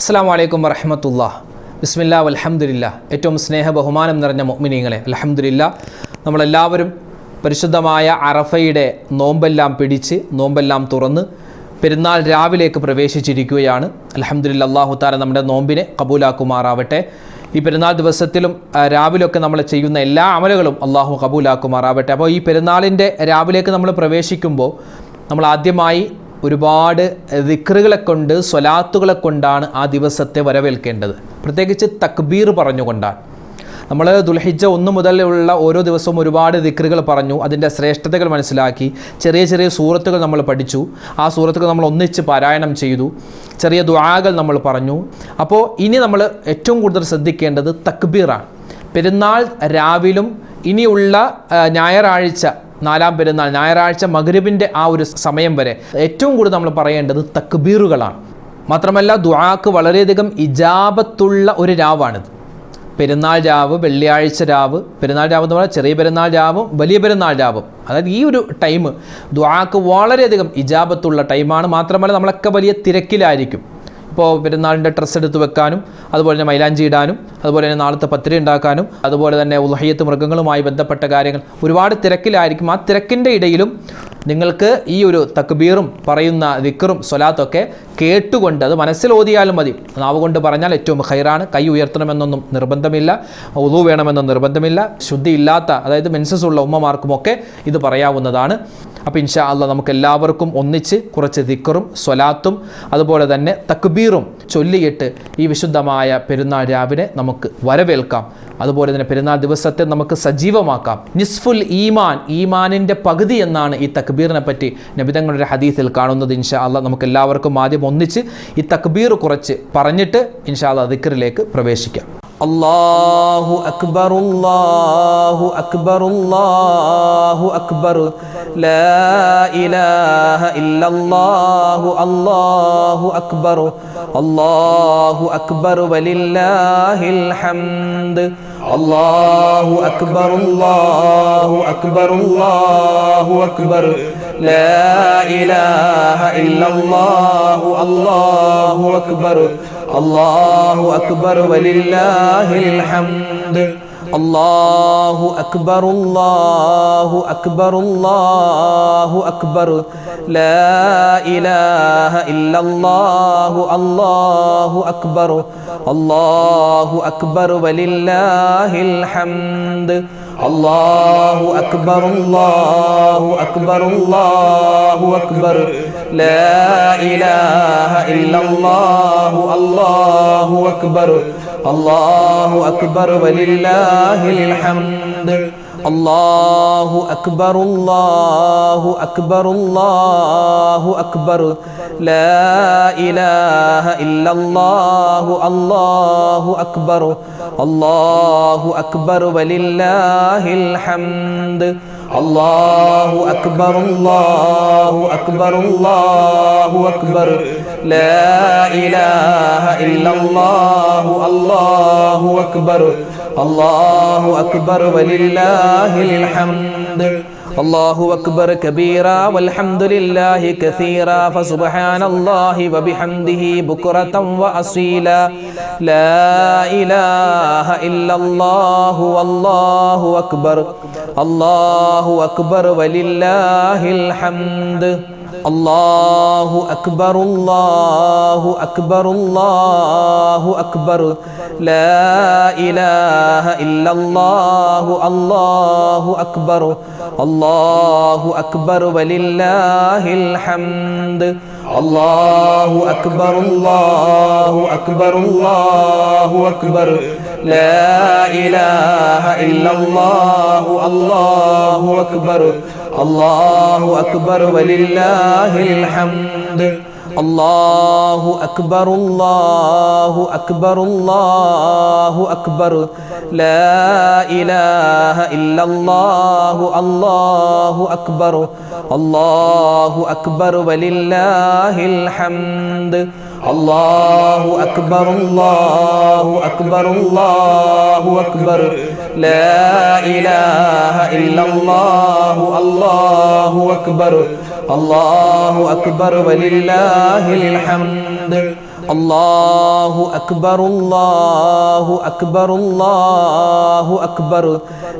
അസ്സലാമു അലൈക്കും വറഹ്മത്തുള്ളാഹി. ബിസ്മില്ലാ വൽഹംദുലില്ലാ. ഏറ്റവും സ്നേഹ ബഹുമാനം നിറഞ്ഞ മുഅ്മിനീങ്ങളെ, അൽഹംദുലില്ലാ, നമ്മളെല്ലാവരും പരിശുദ്ധമായ അറഫയുടെ നോമ്പെല്ലാം പിടിച്ച് നോമ്പെല്ലാം തുറന്ന് പെരുന്നാൾ രാവിലേക്ക് പ്രവേശിച്ചിരിക്കുകയാണ്. അൽഹംദുലില്ലാ, അല്ലാഹു തആല നമ്മുടെ നോമ്പിനെ കബൂലാക്കുമാറാവട്ടെ. ഈ പെരുന്നാൾ ദിവസത്തിലും രാവിലെയൊക്കെ നമ്മൾ ചെയ്യുന്ന എല്ലാ അമലുകളും അള്ളാഹു കബൂലാക്കുമാറാവട്ടെ. അപ്പോൾ ഈ പെരുന്നാളിൻ്റെ രാവിലേക്ക് നമ്മൾ പ്രവേശിക്കുമ്പോൾ നമ്മൾ ആദ്യമായി ഒരുപാട് ദിക്റുകളെ കൊണ്ട് സ്വലാത്തുകളെ കൊണ്ടാണ് ആ ദിവസത്തെ വരവേൽക്കേണ്ടത്. പ്രത്യേകിച്ച് തക്ബീർ പറഞ്ഞുകൊണ്ടാണ്. നമ്മൾ ദുൽഹിജ്ജ 1 മുതലുള്ള ഓരോ ദിവസവും ഒരുപാട് ദിക്റുകൾ പറഞ്ഞു, അതിൻ്റെ ശ്രേഷ്ഠതകൾ മനസ്സിലാക്കി, ചെറിയ ചെറിയ സൂറത്തുകൾ നമ്മൾ പഠിച്ചു, ആ സൂറത്തുകൾ നമ്മൾ ഒന്നിച്ച് പാരായണം ചെയ്തു, ചെറിയ ദുആകൾ നമ്മൾ പറഞ്ഞു. അപ്പോൾ ഇനി നമ്മൾ ഏറ്റവും കൂടുതൽ ശ്രദ്ധിക്കേണ്ടത് തക്ബീറാണ്. പെരുന്നാൾ രാവിലും ഇനിയുള്ള ഞായറാഴ്ച, 4-ാം പെരുന്നാൾ ഞായറാഴ്ച മഗ്രിബിൻ്റെ ആ ഒരു സമയം വരെ ഏറ്റവും കൂടുതൽ നമ്മൾ പറയേണ്ടത് തക്ബീറുകളാണ്. മാത്രമല്ല ദുആക്ക് വളരെയധികം ഇജാബത്തുള്ള ഒരു രാവാണിത്. പെരുന്നാൾ രാവ്, വെള്ളിയാഴ്ച രാവ്, പെരുന്നാൾ രാവ് എന്ന് പറഞ്ഞാൽ ചെറിയ പെരുന്നാൾ രാവും വലിയ പെരുന്നാൾ രാവും, അതായത് ഈ ഒരു ടൈം ദുആക്ക് വളരെയധികം ഇജാബത്തുള്ള ടൈമാണ്. മാത്രമല്ല നമ്മളൊക്കെ വലിയ തിരക്കിലായിരിക്കും. ഇപ്പോൾ പെരുന്നാളിൻ്റെ ഡ്രസ്സ് എടുത്ത് വെക്കാനും, അതുപോലെ തന്നെ മൈലാഞ്ചി ഇടാനും, അതുപോലെ തന്നെ നാളത്തെ പത്തിരി ഉണ്ടാക്കാനും, അതുപോലെ തന്നെ ഉദ്ഹിയ്യത്ത് മൃഗങ്ങളുമായി ബന്ധപ്പെട്ട കാര്യങ്ങൾ, ഒരുപാട് തിരക്കിലായിരിക്കും. ആ തിരക്കിൻ്റെ ഇടയിലും നിങ്ങൾക്ക് ഈ ഒരു തക്ബീറും പറയുന്ന ദിക്റും സ്വലാത്തൊക്കെ കേട്ടുകൊണ്ട്, അത് മനസ്സിൽ ഓതിയാലും മതി, നാവ് കൊണ്ട് പറഞ്ഞാൽ ഏറ്റവും ഖൈറാണ്. കൈ ഉയർത്തണമെന്നൊന്നും നിർബന്ധമില്ല, വുളു വേണമെന്നൊന്നും നിർബന്ധമില്ല. ശുദ്ധിയില്ലാത്ത, അതായത് മെൻസസ് ഉള്ള ഉമ്മമാർക്കുമൊക്കെ ഇത് പറയാവുന്നതാണ്. അപ്പോൾ ഇൻഷാ അല്ലാഹ് നമുക്ക് എല്ലാവർക്കും ഒന്നിച്ച് കുറച്ച് ദിക്റും സ്വലാത്തും അതുപോലെ തന്നെ തക്ബീറും ചൊല്ലിയിട്ട് ഈ വിശുദ്ധമായ പെരുന്നാൾ രാവിനെ നമുക്ക് വരവേൽക്കാം. അതുപോലെ തന്നെ പെരുന്നാൾ ദിവസത്തെ നമുക്ക് സജീവമാക്കാം. നിസ്ഫുൽ ഈമാൻ, ഈമാനിൻ്റെ പകുതി എന്നാണ് ഈ തക്ബീറിനെ പറ്റി നബിതങ്ങളുടെ ഹദീസിൽ കാണുന്നത്. ഇൻഷാ അല്ലാഹ് നമുക്ക് എല്ലാവർക്കും ആദ്യം ഒന്നിച്ച് ഈ തക്ബീർ കുറച്ച് പറഞ്ഞിട്ട് ഇൻഷാ അല്ലാഹ് ദിക്റിലേക്ക് പ്രവേശിക്കാം. അല്ലാഹു അക്ബർ, അല്ലാഹു അക്ബർ, അല്ലാഹു അക്ബർ, ലാ ഇലാഹ ഇല്ലല്ലാഹു, അല്ലാഹു അക്ബർ, അല്ലാഹു അക്ബർ വലില്ലാഹിൽ ഹംദ്. അല്ലാഹു അക്ബർ, അല്ലാഹു അക്ബർ, അല്ലാഹു അക്ബർ, ലാ ഇലാഹ ഇല്ലല്ലാഹു, അല്ലാഹു അക്ബർ, അല്ലാഹു അക്ബർ വലില്ലാഹിൽ ഹംദ്. അല്ലാഹു അക്ബർ, അല്ലാഹു അക്ബർ, അല്ലാഹു അക്ബർ, ലാ ഇലാഹ ഇല്ലല്ലാഹു, അല്ലാഹു അക്ബർ, അല്ലാഹു അക്ബർ വലില്ലാഹിൽ ഹംദ്. അല്ലാഹു അക്ബർ, അല്ലാഹു അക്ബർ, അല്ലാഹു അക്ബർ, ലാ ഇലാഹ ഇല്ലല്ലാഹു, അല്ലാഹു അക്ബർ, അല്ലാഹു അക്ബർ വലില്ലാഹിൽ ഹംദ്. അല്ലാഹു അക്ബർ, അല്ലാഹു അക്ബർ, അല്ലാഹു അക്ബർ, ലാ ഇലാഹ ഇല്ലല്ലാഹു, അല്ലാഹു അക്ബർ, അല്ലാഹു അക്ബർ വലില്ലാഹിൽ ഹംദ്. അല്ലാഹു അക്ബർ, അല്ലാഹു അക്ബർ, അല്ലാഹു അക്ബർ, ലാ ഇലാഹ ഇല്ലല്ലാഹു, അല്ലാഹു അക്ബർ, അല്ലാഹു അക്ബർ വലില്ലാഹിൽ ഹംദ്. അല്ലാഹു അക്ബർ കബീറ വൽഹംദുലില്ലാഹി കസീറ ഫസുബ്ഹാനല്ലാഹി വബിഹംദിഹി ബുക്റതൻ വഅസീല, ലാ ഇലാഹ ഇല്ലല്ലാഹു, അല്ലാഹു അക്ബർ, അല്ലാഹു അക്ബർ വലില്ലാഹിൽ ഹംദ്. അല്ലാഹു അക്ബർ, അല്ലാഹു അക്ബർ, അല്ലാഹു അക്ബർ, ലാ ഇലാഹ ഇല്ലല്ലാഹു, അല്ലാഹു അക്ബർ, അല്ലാഹു അക്ബർ വലില്ലാഹിൽ ഹംദ്. അല്ലാഹു അക്ബർ, അല്ലാഹു അക്ബർ, അല്ലാഹു അക്ബർ, ലാ ഇലാഹ ഇല്ലല്ലാഹു, അല്ലാഹു അക്ബർ, അല്ലാഹു അക്ബർ വലില്ലാഹിൽ ഹംദ്. അല്ലാഹു അക്ബർ, അല്ലാഹു അക്ബർ, അല്ലാഹു അക്ബർ, ലാ ഇലാഹ ഇല്ലല്ലാഹു, അല്ലാഹു അക്ബർ, അല്ലാഹു അക്ബർ വലില്ലാഹിൽ ഹംദ്. അല്ലാഹു അക്ബർ, അല്ലാഹു അക്ബർ, അല്ലാഹു അക്ബർ, ലാ ഇലാഹ ഇല്ലല്ലാഹു, അല്ലാഹു അക്ബർ, അല്ലാഹു അക്ബർ വലില്ലാഹിൽ ഹംദ്. الله أكبر الله أكبر الله أكبر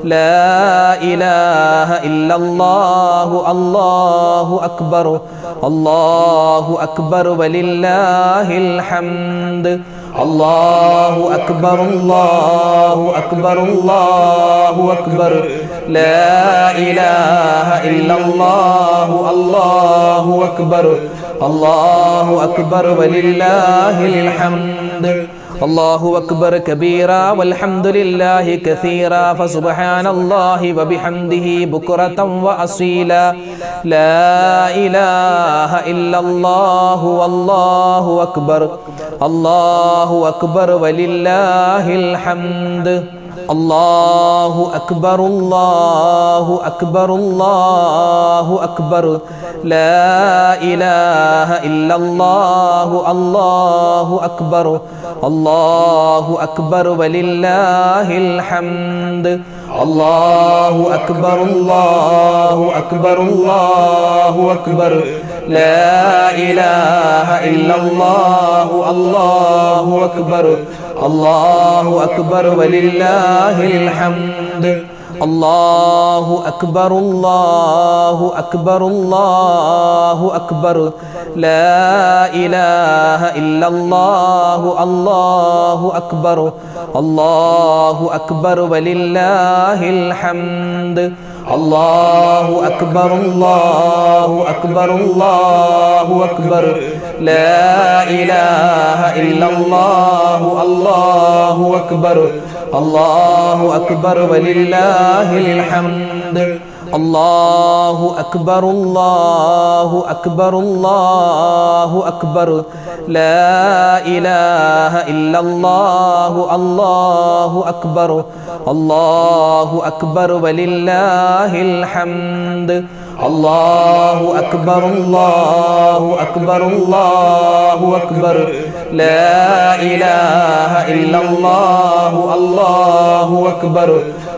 لا إله إلا الله الله أكبر الله أكبر ولله الحمد الله أكبر الله أكبر الله أكبر لا إله إلا الله الله أكبر الله أكبر ولله الحمد الله أكبر كبيرا والحمد لله كثيرا فسبحان الله وبحمده بكرة وأصيلا لا إله إلا الله والله أكبر الله أكبر ولله الحمد الله أكبر الله أكبر الله أكبر لا إله إلا الله الله أكبر الله أكبر ولله الحمد الله أكبر الله أكبر الله أكبر لا إله إلا الله الله أكبر الله أكبر ولله الحمد الله أكبر الله أكبر الله أكبر لا إله إلا الله الله أكبر الله أكبر ولله الحمد الله أكبر الله أكبر الله أكبر لا إله إلا الله الله أكبر الله أكبر ولله الحمد الله أكبر الله أكبر الله أكبر لا إله إلا الله الله أكبر الله أكبر ولله الحمد الله أكبر الله أكبر الله أكبر لا إله إلا الله الله أكبر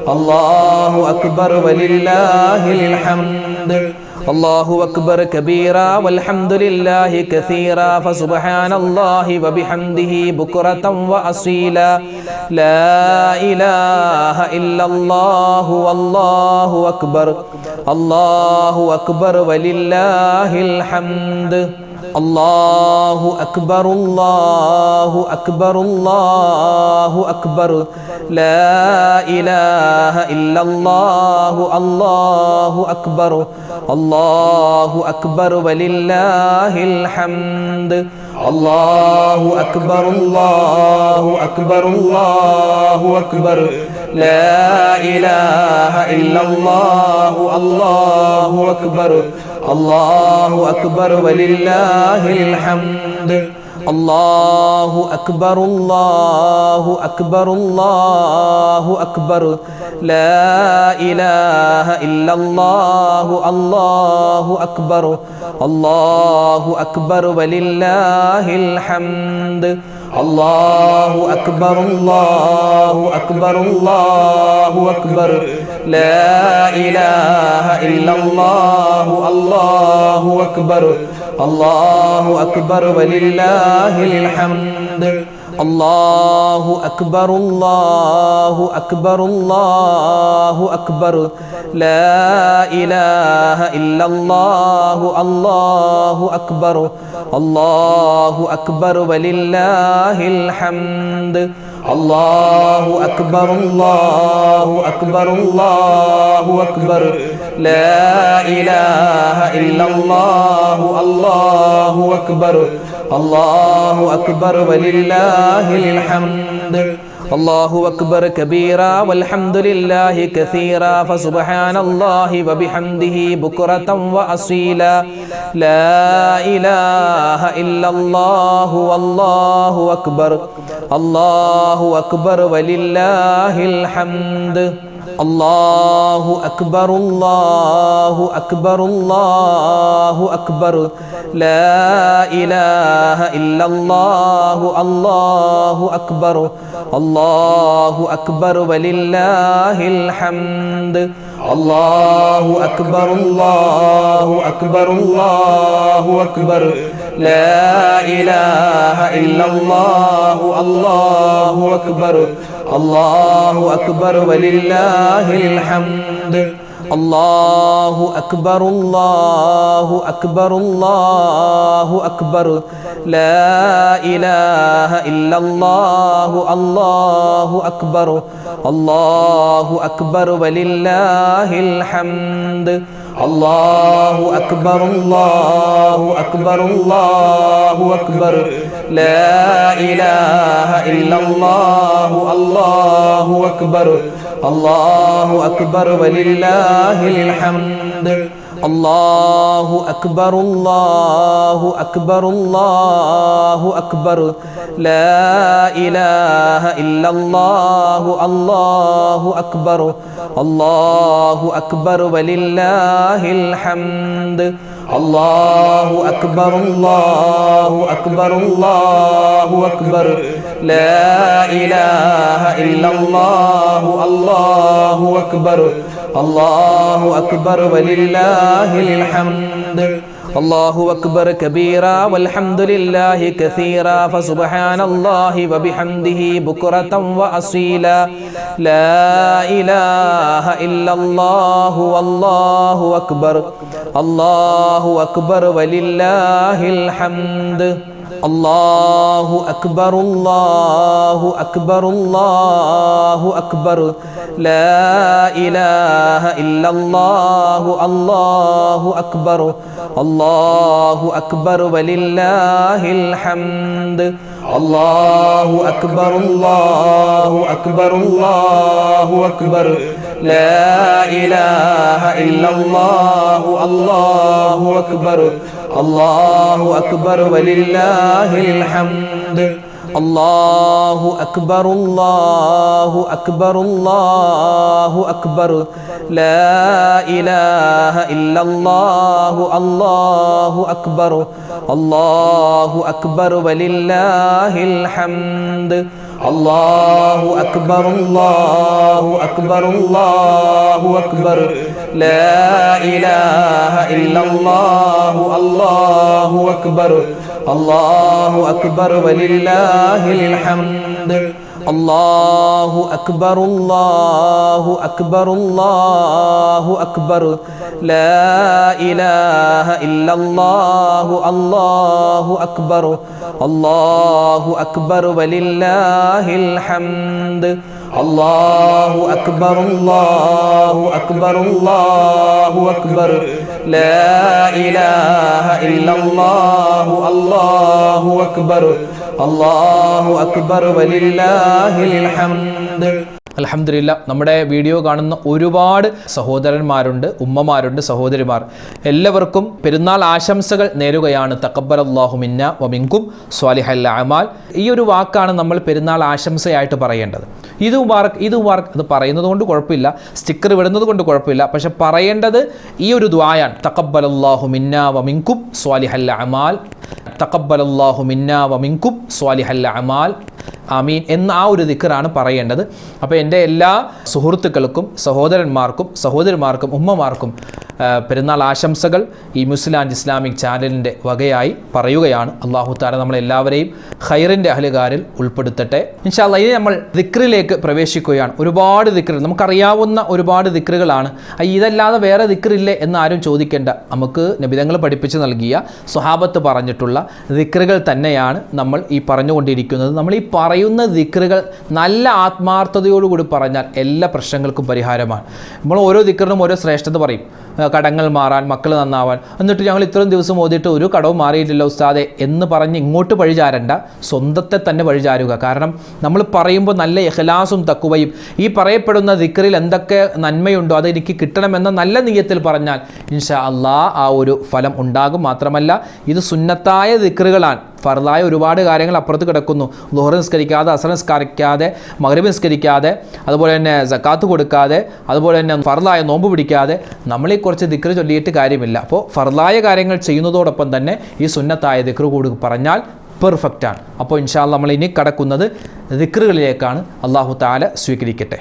الله أكبر ولله الحمد الله أكبر كبيرا والحمد لله كثيرا فسبحان الله وبحمده بكرة وأصيلا لا إله إلا الله والله أكبر الله أكبر ولله الحمد الله أكبر الله أكبر الله أكبر لا إله إلا الله الله أكبر الله أكبر ولله الحمد الله أكبر الله أكبر الله أكبر لا إله إلا الله الله أكبر الله أكبر ولله الحمد الله أكبر الله أكبر الله أكبر لا إله إلا الله الله أكبر الله أكبر ولله الحمد الله أكبر الله أكبر الله أكبر لا إله إلا الله الله أكبر الله أكبر ولله الحمد الله أكبر الله أكبر الله أكبر لا إله إلا الله الله أكبر الله أكبر ولله الحمد الله أكبر الله أكبر الله أكبر لا إله إلا الله الله أكبر الله أكبر ولله الحمد الله أكبر كبيرا والحمد لله كثيرا فسبحان الله وبحمده بكرة وأصيلا لا إله إلا الله والله أكبر الله أكبر ولله الحمد الله أكبر الله أكبر الله أكبر لا إله إلا الله الله أكبر الله أكبر ولله الحمد الله أكبر الله أكبر الله أكبر لا إله إلا الله الله أكبر الله أكبر ولله الحمد الله أكبر الله أكبر الله أكبر لا إله إلا الله الله أكبر الله أكبر ولله الحمد الله أكبر الله أكبر الله أكبر لا إله إلا الله الله أكبر الله أكبر ولله الحمد الله أكبر الله أكبر الله أكبر لا إله إلا الله الله أكبر الله أكبر ولله الحمد الله أكبر الله أكبر الله أكبر لا إله إلا الله الله أكبر الله أكبر ولله الحمد الله أكبر كبيرا والحمد لله كثيرا فسبحان الله وبحمده بكرة وأصيلا لا إله إلا الله والله أكبر الله أكبر ولله الحمد الله أكبر الله أكبر الله أكبر لا إله إلا الله الله أكبر الله أكبر ولله الحمد الله أكبر الله أكبر الله أكبر لا إله إلا الله الله أكبر الله أكبر ولله الحمد الله أكبر الله أكبر الله أكبر لا إله إلا الله الله أكبر الله أكبر ولله الحمد الله أكبر الله أكبر الله أكبر لا إله إلا الله الله أكبر الله أكبر ولله الحمد الله أكبر الله أكبر الله أكبر لا إله إلا الله الله أكبر الله أكبر ولله الحمد الله أكبر الله أكبر الله أكبر لا إله إلا الله الله أكبر الله أكبر ولله الحمد അൽഹംദുലില്ലാ. നമ്മുടെ വീഡിയോ കാണുന്ന ഒരുപാട് സഹോദരന്മാരുണ്ട്, ഉമ്മമാരുണ്ട്, സഹോദരിമാർ. എല്ലാവർക്കും പെരുന്നാൾ ആശംസകൾ നേരുകയാണ്. തഖബ്ബലല്ലാഹു മിന്ന വമിൻകും സ്വാലിഹൽ അഅമാൽ. ഈ ഒരു വാക്കാണ് നമ്മൾ പെരുന്നാൾ ആശംസയായിട്ട് പറയേണ്ടത്. ഇത് മുബാറക്, ഇത് മുബാറക്. അത് പറയുന്നത് കൊണ്ട് കുഴപ്പമില്ല, സ്റ്റിക്കർ വിടുന്നത് കൊണ്ട് കുഴപ്പമില്ല. പക്ഷെ പറയേണ്ടത് ഈ ഒരു ദുആയാണ്. തഖബ്ബലല്ലാഹു മിന്ന വമിൻകും സ്വാലിഹൽ അഅമാൽ, തഖബ്ബലല്ലാഹു മിന്ന വമിൻകും സ്വാലിഹൽ അഅമാൽ, ആമീൻ എന്ന ആ ഒരു ദിക്റാണ് പറയേണ്ടത്. അപ്പോൾ എൻ്റെ എല്ലാ സുഹൃത്തുക്കൾക്കും സഹോദരന്മാർക്കും സഹോദരിമാർക്കും ഉമ്മമാർക്കും പെരുന്നാൾ ആശംസകൾ ഈ മുസ്ലാൻഡ് ഇസ്ലാമിക് ചാനലിൻ്റെ വകയായി പറയുകയാണ്. അല്ലാഹു തആല നമ്മളെല്ലാവരെയും ഖൈറിൻ്റെ അഹ്ലുകാരിൽ ഉൾപ്പെടുത്തട്ടെ. ഇൻഷാ അല്ലാഹ് ഇനി നമ്മൾ ദിക്റിലേക്ക് പ്രവേശിക്കുകയാണ്. ഒരുപാട് ദിക്റുകൾ നമുക്കറിയാവുന്ന ഒരുപാട് ദിക്റുകളാണ്. ഇതല്ലാതെ വേറെ ദിക്റില്ലേ എന്ന് ആരും ചോദിക്കേണ്ട. നമുക്ക് നബിതങ്ങൾ പഠിപ്പിച്ച് നൽകിയ സ്വഹാബത്ത് പറഞ്ഞിട്ടുള്ള ദിക്റുകൾ തന്നെയാണ് നമ്മൾ ഈ പറഞ്ഞുകൊണ്ടിരിക്കുന്നത്. നമ്മൾ ഈ പറയുന്ന ദിക്റുകൾ നല്ല ആത്മാർത്ഥതയോടുകൂടി പറഞ്ഞാൽ എല്ലാ പ്രശ്നങ്ങൾക്കും പരിഹാരമാണ്. നമ്മൾ ഓരോ ദിക്റിനും ഓരോ ശ്രേഷ്ഠത പറയും. കടങ്ങൾ മാറാൻ, മക്കൾ നന്നാവാൻ. എന്നിട്ട് ഞങ്ങൾ ഇത്രയും ദിവസം ഓതിയിട്ട് ഒരു കടവും മാറിയിട്ടില്ല ഉസ്താദെ എന്ന് പറഞ്ഞ് ഇങ്ങോട്ട് പഴിചാരണ്ട, സ്വന്തത്തെ തന്നെ പഴിചാരുക. കാരണം നമ്മൾ പറയുമ്പോൾ നല്ല ഇഖ്ലാസും തഖ്വയും ഈ പറയപ്പെടുന്ന ദിക്റിൽ എന്തൊക്കെ നന്മയുണ്ടോ അതെനിക്ക് കിട്ടണമെന്ന നല്ല നിയ്യത്തിൽ പറഞ്ഞാൽ ഇൻഷാ അല്ലാഹ് ആ ഒരു ഫലം ഉണ്ടാകും. മാത്രമല്ല ഇത് സുന്നത്തായ ദിക്റുകളാണ്. ഫർദായ ഒരുപാട് കാര്യങ്ങൾ അപ്പുറത്ത് കിടക്കുന്നു. ളുഹർ നിസ്കരിക്കാതെ, അസർ നിസ്കരിക്കാതെ, മഗ്രിബ് നിസ്കരിക്കാതെ, അതുപോലെ തന്നെ സക്കാത്ത് കൊടുക്കാതെ, അതുപോലെ തന്നെ ഫർദായ നോമ്പ് പിടിക്കാതെ നമ്മൾ ഈ കുറച്ച് ദിക്ർ ചൊല്ലിയിട്ട് കാര്യമില്ല. അപ്പോൾ ഫർദായ കാര്യങ്ങൾ ചെയ്യുന്നതോടൊപ്പം തന്നെ ഈ സുന്നത്തായ ദിക്ർ കൂടി പറഞ്ഞാൽ പെർഫെക്റ്റാണ്. അപ്പോൾ ഇൻഷാ അല്ലാഹ് നമ്മൾ ഇനി കടക്കുന്നത് ദിക്റുകളിലേക്കാണ്. അല്ലാഹു തആല സ്വീകരിക്കട്ടെ.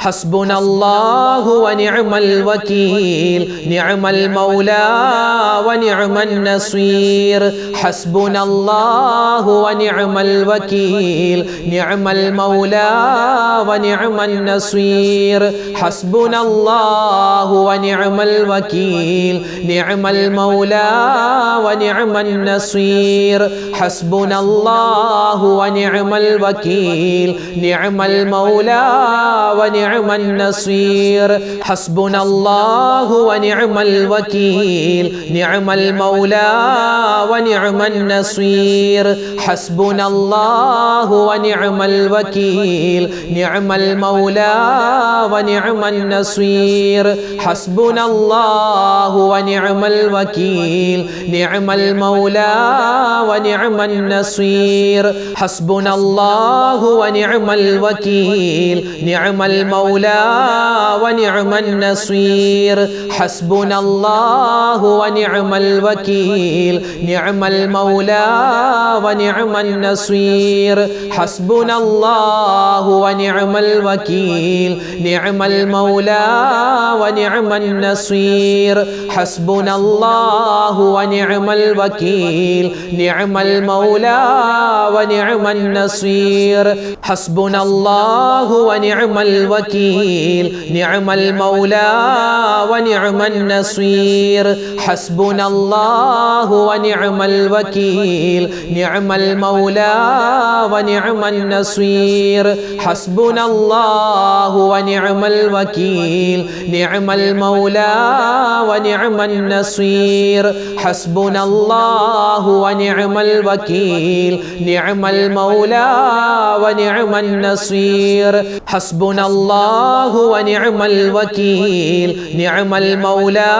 ഹസ്ബുനല്ലാഹു വനിഅമൽ വകീൽ നിഅമൽ മൗലാ വനിഅമൻ നസീർ ഹസ്ബുനല്ലാഹു വനിഅമൽ വകീൽ നിഅമൽ മൗലാ വനിഅമൻ നസീർ ഹസ്ബുനല്ലാഹു വനിഅമൽ വകീൽ നിഅമൽ മൗലാ വനിഅമൻ നസീർ ഹസ്ബുനല്ലാഹു വനിഅമൽ വകീൽ നിഅമൽ മൗലാ വനിഅമൻ നസീർ ഹസ്ബുനല്ലാഹു വനിഅമൽ വകീൽ നിഅമൽ മൗലാ വനിഅമൻ നസീർ ഹസ്ബുനല്ലാഹു വനിഅമൽ വകീൽ നിഅമൽ മൗലാ വനിഅമൻ നസീർ ഹസ്ബുനല്ലാഹു വനിഅമൽ വകീൽ നിഅമൽ മൗലാ വനിഅമൻ നസീർ ഹസ്ബുനല്ലാഹു വനിഅമൽ വകീൽ നിഅമൽ മൗലാ വനിഅമൻ നസീർ ഹസ്ബുനല്ലാഹു വനിഅമൽ വകീൽ നിഅമൽ മൗലാ വനിഅമൻ നസീർ ഹസ്ബുനല്ലാഹു വനിഅമൽ വകീൽ നിഅമൽ മൗലാ വനിഅമൻ നസീർ ഹസ്ബുനല്ലാഹു വനിഅമൽ വകീൽ നിഅമൽ മൗലാ വനിഅമൻ നസീർ ഹസ്ബുനല്ലാഹു വനിഅമൽ വകീൽ നിഅമൽ മൗലാ വനിഅമൻ നസീർ ഹസ്ബുനല്ലാഹു വനിഅമൽ വകീൽ നിഅമൽ മൗലാ വനിഅമൻ നസീർ ഹസ്ബുനല്ലാഹു വനിഅമൽ വകീൽ നിഅമൽ മൗലാ വനിഅമൻ നസീർ ഹസ്ബുനല്ലാഹു വനിഅമൽ വകീൽ നിഅമൽ മൗലാ വനിഅമൻ നസീർ ഹസ്ബുനല്ലാഹു വനിഅമൽ വകീൽ നിഅമൽ മൗലാ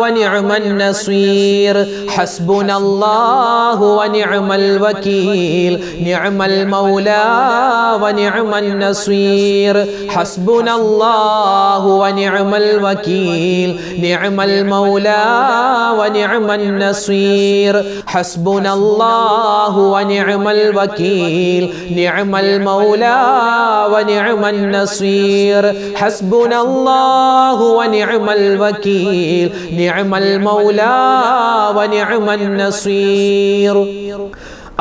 വനിഅമൻ നസീർ ഹസ്ബുനല്ലാഹു വനിഅമൽ വകീൽ നിഅമൽ മൗലാ വനിഅമൻ നസീർ ഹസ്ബുനല്ലാഹു വനിഅമൽ വകീൽ നിഅമൽ മൗലാ വനിഅമൻ നസീർ ഹസ്ബുനല്ലാഹു വനിഅമൽ വകീൽ നിഅമൽ മൗലാ വനിഅമൻ നസീർ ഹസ്ബുനല്ലാഹു വനിഅമൽ വകീൽ നിഅമൽ മൗലാ വനിഅമൻ നസീർ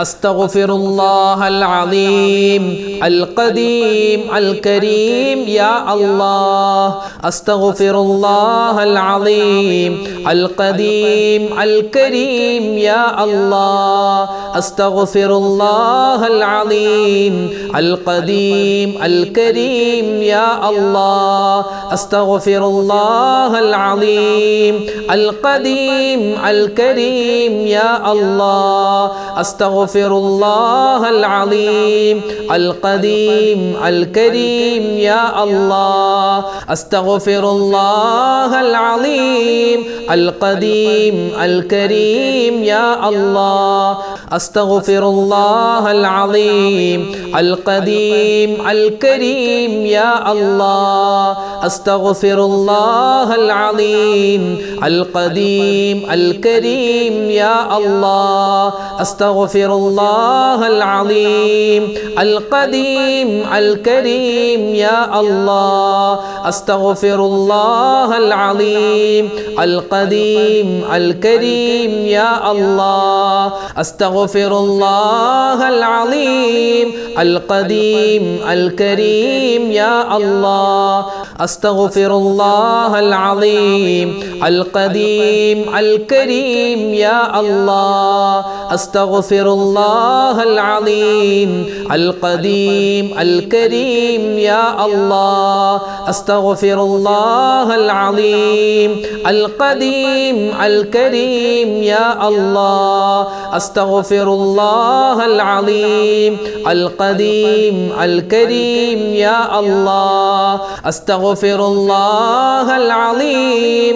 أستغفر الله العظيم القديم الكريم يا الله أستغفر الله العظيم القديم الكريم يا الله أستغفر الله العظيم القديم الكريم يا الله أستغفر الله العظيم القديم الكريم يا الله أستغفر الله العظيم القديم الكريم يا الله أستغفر الله العظيم القديم الكريم يا الله أستغفر الله العظيم القديم الكريم يا الله أستغفر الله العظيم القديم الكريم يا الله أستغفر الله العظيم القديم الكريم يا الله أستغفر الله العظيم القديم الكريم يا الله أستغفر الله العظيم القديم الكريم يا الله أستغفر الله العظيم القديم الكريم يا الله أستغفر الله العظيم القديم الكريم يا الله أستغفر الله العظيم القديم الكريم يا الله أستغفر الله العظيم القديم الكريم يا الله أستغفر الله العظيم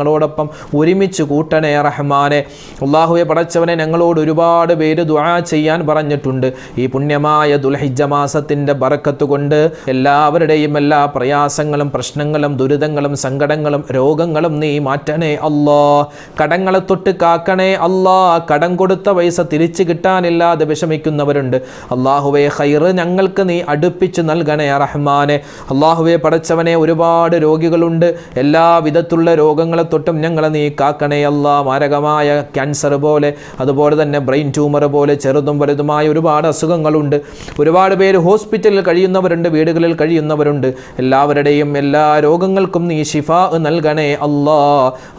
ഞങ്ങളോടൊപ്പം ഒരുമിച്ച് കൂട്ടണേ റഹ്മാനെ. അല്ലാഹുവേ പടച്ചവനെ, ഞങ്ങളോട് ഒരുപാട് പേര് ദുആ ചെയ്യാൻ പറഞ്ഞിട്ടുണ്ട്. ഈ പുണ്യമായ ദുൽഹിജ്ജ മാസത്തിൻ്റെ ബറക്കത്ത് കൊണ്ട് എല്ലാവരുടെയും എല്ലാ പ്രയാസങ്ങളും പ്രശ്നങ്ങളും ദുരിതങ്ങളും സങ്കടങ്ങളും രോഗങ്ങളും നീ മാറ്റണേ അല്ലാ. കടങ്ങളെ തൊട്ട് കാക്കണേ അല്ലാ. കടം കൊടുത്ത പൈസ തിരിച്ചു കിട്ടാനില്ലാതെ വിഷമിക്കുന്നവരുണ്ട്. അല്ലാഹുവേ ഖൈർ ഞങ്ങൾക്ക് നീ അടുപ്പിച്ച് നൽകണേ റഹ്മാനെ. അല്ലാഹുവേ പടച്ചവനെ, ഒരുപാട് രോഗികളുണ്ട്. എല്ലാ വിധത്തിലുള്ള രോഗങ്ങളെ തൊട്ടും ഞങ്ങളെ നീ കാക്കണേ അല്ലാ. മാരകമായ ക്യാൻസർ പോലെ, അതുപോലെ തന്നെ ബ്രെയിൻ ട്യൂമർ പോലെ ചെറുതും വലുതുമായ ഒരുപാട് അസുഖങ്ങളുണ്ട്. ഒരുപാട് പേര് ഹോസ്പിറ്റലിൽ കഴിയുന്നവരുണ്ട്, വീടുകളിൽ കഴിയുന്നവരുണ്ട്. എല്ലാവരുടെയും എല്ലാ രോഗങ്ങൾക്കും നീ ശിഫാ നൽകണേ അല്ലാ.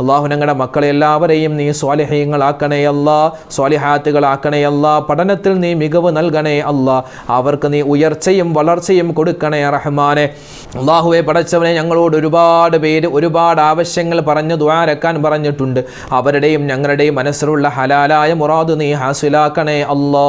അല്ലാഹു ഞങ്ങളുടെ മക്കളെ എല്ലാവരെയും നീ സ്വാലിഹീങ്ങളാക്കണേ അല്ലാ, സ്വാലിഹാത്തുകളാക്കണേ അല്ലാ. പഠനത്തിൽ നീ മികവ് നൽകണേ അല്ലാ. അവർക്ക് നീ ഉയർച്ചയും വളർച്ചയും കൊടുക്കണേ റഹ്മാനെ. അല്ലാഹുവേ പടച്ചവനെ, ഞങ്ങളോട് ഒരുപാട് പേര് ഒരുപാട് ആവശ്യങ്ങൾ പറഞ്ഞ് ദുആരക്കാൻ പറഞ്ഞിട്ടുണ്ട്. അവരുടെയും ഞങ്ങളുടെയും മനസ്സിലുള്ള ഹലാലായ മുറാദ് നീ ഹാസിലാക്കണേ അല്ലാ.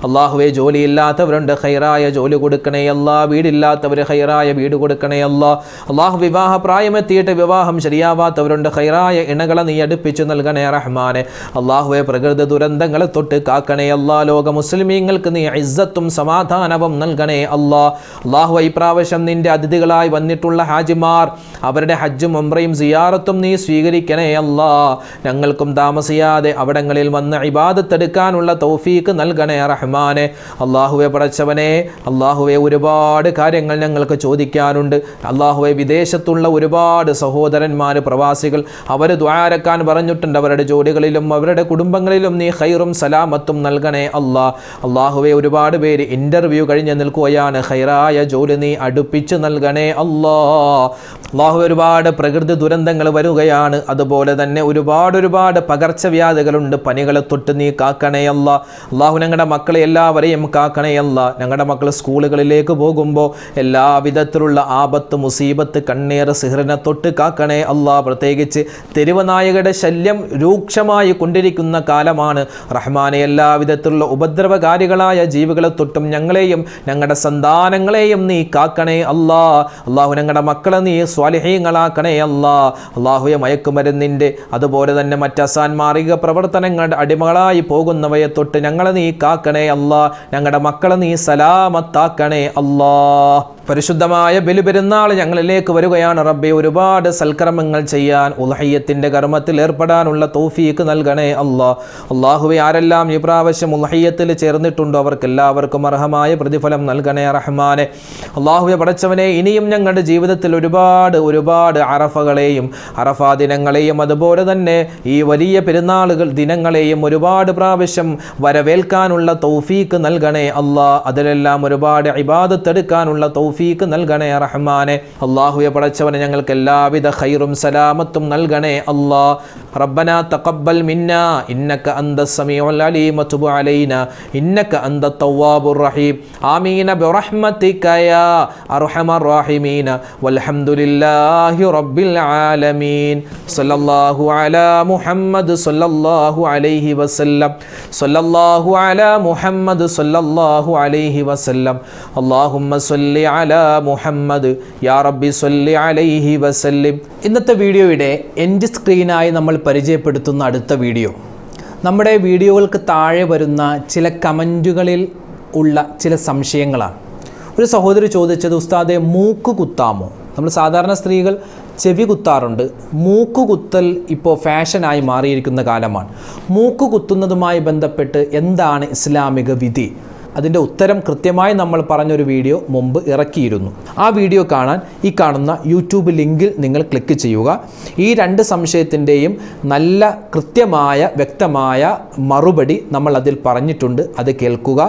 അല്ലാഹുവേ, ജോലിയില്ലാത്തവരുണ്ട്, ഖൈറായ ജോലി കൊടുക്കണേ അല്ലാ. വീടില്ലാത്തവർ ഖൈറായ വീട് കൊടുക്കണേ അല്ലാ. അല്ലാഹു വിവാഹ പ്രായമെത്തിയിട്ട് വിവാഹം ശരിയാവാത്തവരുണ്ട്, ഖൈറായ ഇണകളെ നീ അടുപ്പിച്ചു നൽകണേ റഹ്മാനെ. അല്ലാഹുവേ, പ്രകൃതി ദുരന്തങ്ങളെ തൊട്ട് കാക്കണേ അല്ലാ. ലോക മുസ്ലിമീങ്ങൾക്ക് നീ ഇസ്സത്തും സമാധാനവും നൽകണേ അല്ലാ. അല്ലാഹു, ഈ പ്രാവശ്യം നിന്റെ അതിഥികളായി വന്നിട്ടുള്ള ഹാജിമാർ അവരുടെ ഹജ്ജും ഉംറയും സിയാറത്തും നീ സ്വീകരിക്കണേ അല്ലാ. ഞങ്ങൾക്കും താമസിയാതെ അവിടങ്ങളിൽ വന്ന് ഇബാദത്ത് എടുക്കാനുള്ള തൗഫീക്ക് നൽകണേ റഹ്മാനെ. അല്ലാഹുവേ പടച്ചവനെ, അല്ലാഹുവേ, ഒരുപാട് കാര്യങ്ങൾ ഞങ്ങൾക്ക് ചോദിക്കാനുണ്ട്. അല്ലാഹുവേ, വിദേശത്തുള്ള ഒരുപാട് സഹോദരന്മാർ പ്രവാസികൾ അവർ ദുആരക്കാൻ പറഞ്ഞിട്ടുണ്ട്. അവരുടെ ജോലികളിലും അവരുടെ കുടുംബങ്ങളിലും നീ ഖൈറും സലാമത്തും നൽകണേ അല്ലാ. അല്ലാഹുവേ, ഒരുപാട് പേര് ഇന്റർവ്യൂ കഴിഞ്ഞ് നിൽക്കുകയാണ്. ഖൈറായ ജോലി നീ അടുപ്പിച്ച് നൽകണേ അല്ലാ. അല്ലാഹു, ഒരുപാട് പ്രകൃതി ദുരന്തങ്ങൾ വരികയാണ്. അതുപോലെ തന്നെ ഒരുപാട് പകർച്ചവ്യാധികളുണ്ട്. പനികളെ തൊട്ട് നീ കാക്കണേ അല്ലാ. അല്ലാഹു, ഞങ്ങളുടെ മക്കളെ എല്ലാവരെയും കാക്കണേ അല്ലാ. ഞങ്ങളുടെ മക്കൾ സ്കൂളുകളിലേക്ക് പോകുമ്പോൾ എല്ലാ വിധത്തിലുള്ള ആപത്ത് മുസീബത്ത് കണ്ണീർ സിഹ്റിനെ തൊട്ട് കാക്കണേ അല്ലാ. പ്രത്യേകിച്ച് തെരുവ് നായകയുടെ ശല്യം രൂക്ഷമായി കൊണ്ടിരിക്കുന്ന കാലമാണ് റഹ്മാനെ. എല്ലാ വിധത്തിലുള്ള ഉപദ്രവകാരികളായ ജീവികളെ തൊട്ടും ഞങ്ങളെയും ഞങ്ങളുടെ സന്താനങ്ങളെയും നീ കാക്കണേ അല്ലാ. അല്ലാഹു, ഞങ്ങളുടെ മക്കളെ നീ സ്വാലിഹീങ്ങളാക്കണേ അല്ലാ. അല്ലാഹുവേ, മയക്കുമരുന്നിൻ്റെ അതുപോലെ തന്നെ മറ്റ് അസാൻമാർഗിക പ്രവർത്തനങ്ങളുടെ അടിമകളായി പോകുന്നവയെ തൊട്ട് ഞങ്ങളെ നീ കാക്കണേ അല്ലാ. ഞങ്ങളുടെ മക്കളെ നീ സലാമത്താക്കണേ അല്ലാ. പരിശുദ്ധമായ ബലിപെരുന്നാൾ ഞങ്ങളിലേക്ക് വരികയാണ് റബ്ബേ. ഒരുപാട് സൽക്കർമ്മങ്ങൾ ചെയ്യാൻ ഉൽഹിയ്യത്തിൻ്റെ കർമ്മത്തിൽ ഏർപ്പെടാനുള്ള തൗഫീക്ക് നൽകണേ അല്ലാ. അല്ലാഹുവേ, ആരെല്ലാം ഈ പ്രാവശ്യം ഉൽഹിയ്യത്തിൽ ചേർന്നിട്ടുണ്ടോ അവർക്കെല്ലാവർക്കും അർഹമായ പ്രതിഫലം നൽകണേ റഹ്മാനെ. അല്ലാഹുവേ പടച്ചവനെ, ഇനിയും ഞങ്ങളുടെ ജീവിതത്തിൽ ഒരുപാട് അറഫകളെയും അറഫാ ദിനങ്ങളെയും അതുപോലെ തന്നെ ഈ വലിയ പെരുന്നാളുകൾ ദിനങ്ങളെയും ഒരുപാട് പ്രാവശ്യം വരവേൽക്കാനുള്ള തൗഫീക്ക് നൽകണേ അല്ലാ. അതിലെല്ലാം ഒരുപാട് ഇബാദത്ത് എടുക്കാനുള്ള തൗഫീക്ക് നൽകണേ റഹ്മാനെ. അല്ലാഹുവേ പടച്ചവനെ, ഞങ്ങൾക്ക് എല്ലാവിധ ഖൈറും സലാമത്തും നൽകണേ അല്ലാ. റബ്ബനാ തഖബ്ബൽ മിന്നാ ഇന്നക അന്തസ് സമീഉൽ അലീം വതുബ് അലൈനാ ഇന്നക അന്തത് തവ്വാബുർ റഹീം. ആമീൻ ബിറഹ്മതിക യാ അർഹമർ റഹീമീൻ. വൽഹംദുലില്ലാഹി റബ്ബിൽ ആലമീൻ. സല്ലല്ലാഹു അലാ മുഹമ്മദ് സല്ലല്ലാഹു അലൈഹി വസല്ലം. സല്ലല്ലാഹു അലാ മുഹമ്മദ് സല്ലല്ലാഹു അലൈഹി വസല്ലം. അല്ലാഹുമ്മ സ്വല്ലി അലാ മുഹമ്മദ് യാ റബ്ബി സ്വല്ലി അലൈഹി വസല്ലം. ഇന്നത്തെ വീഡിയോയുടെ എൻഡ് സ്ക്രീനായി നമ്മൾ പരിചയപ്പെടുത്തുന്ന അടുത്ത വീഡിയോ നമ്മുടെ വീഡിയോകൾക്ക് താഴെ വരുന്ന ചില കമൻറ്റുകളിൽ ഉള്ള ചില സംശയങ്ങളാണ്. ഒരു സഹോദരി ചോദിച്ചത്, ഉസ്താദെ, മൂക്ക് കുത്താമോ? നമ്മൾ സാധാരണ സ്ത്രീകൾ ചെവി കുത്താറുണ്ട്. മൂക്ക് കുത്തൽ ഇപ്പോൾ ഫാഷനായി മാറിയിരിക്കുന്ന കാലമാണ്. മൂക്ക് കുത്തുന്നതുമായി ബന്ധപ്പെട്ട് എന്താണ് ഇസ്ലാമിക വിധി? അതിൻ്റെ ഉത്തരം കൃത്യമായി നമ്മൾ പറഞ്ഞൊരു വീഡിയോ മുമ്പ് ഇറക്കിയിരുന്നു. ആ വീഡിയോ കാണാൻ ഈ കാണുന്ന യൂട്യൂബ് ലിങ്കിൽ നിങ്ങൾ ക്ലിക്ക് ചെയ്യുക. ഈ രണ്ട് സംശയത്തിൻ്റെയും നല്ല കൃത്യമായ വ്യക്തമായ മറുപടി നമ്മൾ അതിൽ പറഞ്ഞിട്ടുണ്ട്. അത് കേൾക്കുക,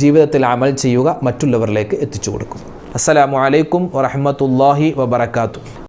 ജീവിതത്തിൽ അമൽ ചെയ്യുക, മറ്റുള്ളവരിലേക്ക് എത്തിച്ചു കൊടുക്കും. അസ്സലാമു അലൈക്കും വറഹ്മത്തുള്ളാഹി വബറകാതുഹു.